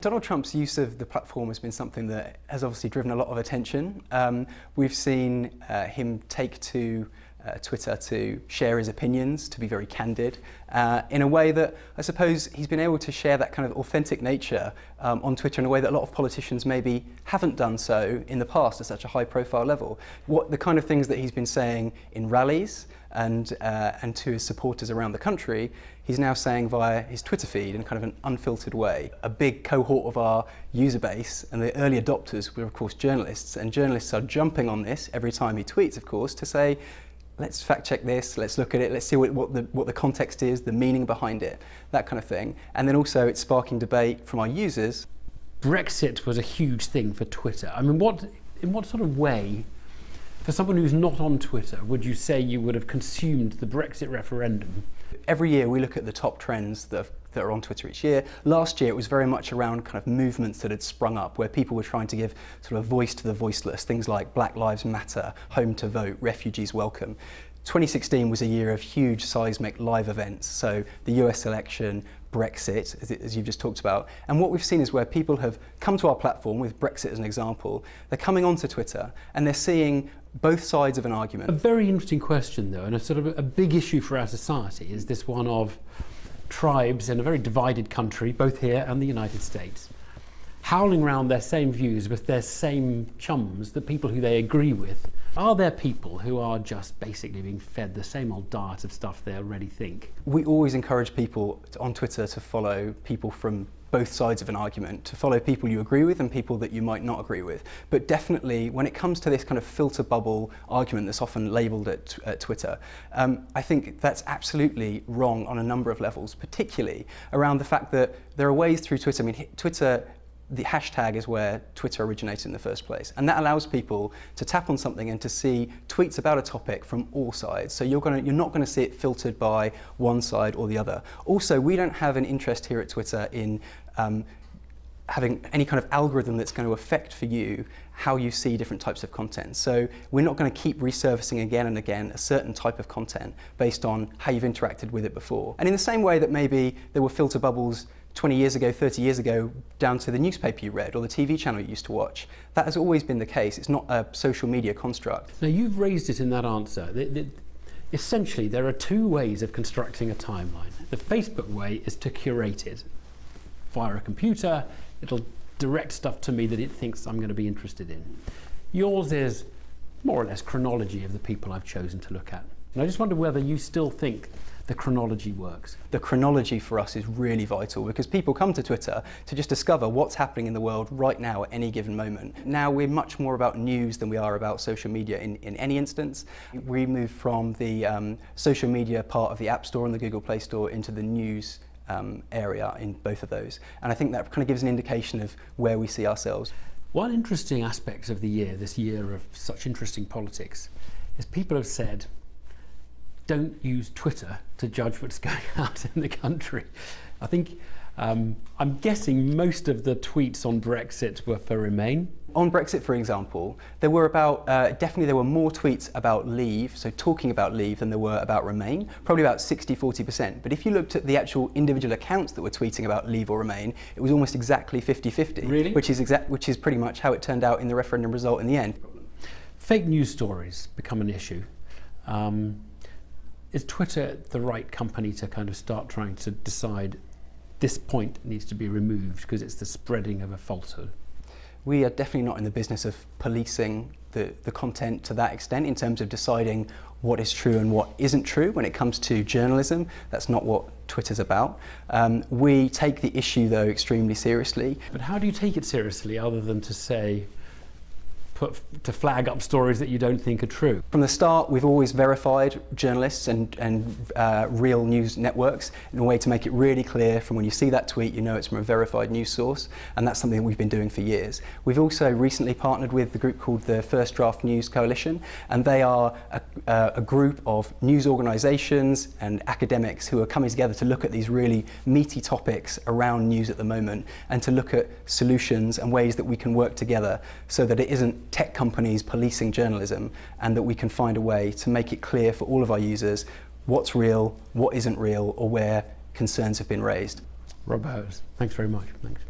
Donald Trump's use of the platform has been something that has obviously driven a lot of attention. We've seen him take to Twitter to share his opinions, to be very candid, in a way that I suppose he's been able to share that kind of authentic nature on Twitter in a way that a lot of politicians maybe haven't done so in the past at such a high profile level. The kind of things that he's been saying in rallies and to his supporters around the country, he's now saying via his Twitter feed in kind of an unfiltered way. A big cohort of our user base and the early adopters were of course journalists, and journalists are jumping on this every time he tweets, of course, to say, let's fact check this, let's look at it, let's see what the context is, the meaning behind it, that kind of thing. And then also it's sparking debate from our users. Brexit was a huge thing for Twitter. I mean, in what sort of way, for someone who's not on Twitter, would you say you would have consumed the Brexit referendum? Every year we look at the top trends that are on Twitter each year. Last year it was very much around kind of movements that had sprung up where people were trying to give sort of a voice to the voiceless, things like Black Lives Matter, Home to Vote, Refugees Welcome. 2016 was a year of huge seismic live events, so the US election, Brexit, as you've just talked about. And what we've seen is where people have come to our platform, with Brexit as an example, they're coming onto Twitter and they're seeing both sides of an argument. A very interesting question though, and a sort of a big issue for our society is this one of tribes in a very divided country, both here and the United States, howling around their same views with their same chums, the people who they agree with. Are there people who are just basically being fed the same old diet of stuff they already think? We always encourage people on Twitter to follow people from both sides of an argument, to follow people you agree with and people that you might not agree with. But definitely when it comes to this kind of filter bubble argument that's often labelled at Twitter, I think that's absolutely wrong on a number of levels, particularly around the fact that there are ways through Twitter. I mean, Twitter, the hashtag is where Twitter originated in the first place, and that allows people to tap on something and to see tweets about a topic from all sides. So you're not going to see it filtered by one side or the other. Also, we don't have an interest here at Twitter in having any kind of algorithm that's going to affect for you how you see different types of content. So we're not going to keep resurfacing again and again a certain type of content based on how you've interacted with it before. And in the same way that maybe there were filter bubbles 20 years ago, 30 years ago, down to the newspaper you read or the TV channel you used to watch. That has always been the case. It's not a social media construct. Now, you've raised it in that answer. Essentially, there are two ways of constructing a timeline. The Facebook way is to curate it. Via a computer, it'll direct stuff to me that it thinks I'm going to be interested in. Yours is more or less chronology of the people I've chosen to look at. And I just wonder whether you still think the chronology works. The chronology for us is really vital because people come to Twitter to just discover what's happening in the world right now at any given moment. Now we're much more about news than we are about social media in any instance. We moved from the social media part of the App Store and the Google Play Store into the news area in both of those. And I think that kind of gives an indication of where we see ourselves. One interesting aspect of the year, this year of such interesting politics, is people have said, don't use Twitter to judge what's going out in the country. I think, I'm guessing most of the tweets on Brexit were for Remain. On Brexit, for example, there were definitely there were more tweets about Leave, so talking about Leave, than there were about Remain, probably about 60-40%. But if you looked at the actual individual accounts that were tweeting about Leave or Remain, it was almost exactly 50-50. Really? Which is pretty much how it turned out in the referendum result in the end. Fake news stories become an issue. Is Twitter the right company to kind of start trying to decide this point needs to be removed because it's the spreading of a falsehood? We are definitely not in the business of policing the content to that extent in terms of deciding what is true and what isn't true when it comes to journalism. That's not what Twitter's about. We take the issue though extremely seriously. But how do you take it seriously other than to say, to flag up stories that you don't think are true? From the start, we've always verified journalists and real news networks in a way to make it really clear from when you see that tweet, you know it's from a verified news source, and that's something we've been doing for years. We've also recently partnered with the group called the First Draft News Coalition, and they are a group of news organisations and academics who are coming together to look at these really meaty topics around news at the moment and to look at solutions and ways that we can work together so that it isn't tech companies policing journalism, and that we can find a way to make it clear for all of our users what's real, what isn't real, or where concerns have been raised. Rob Bowers, thanks very much. Thanks.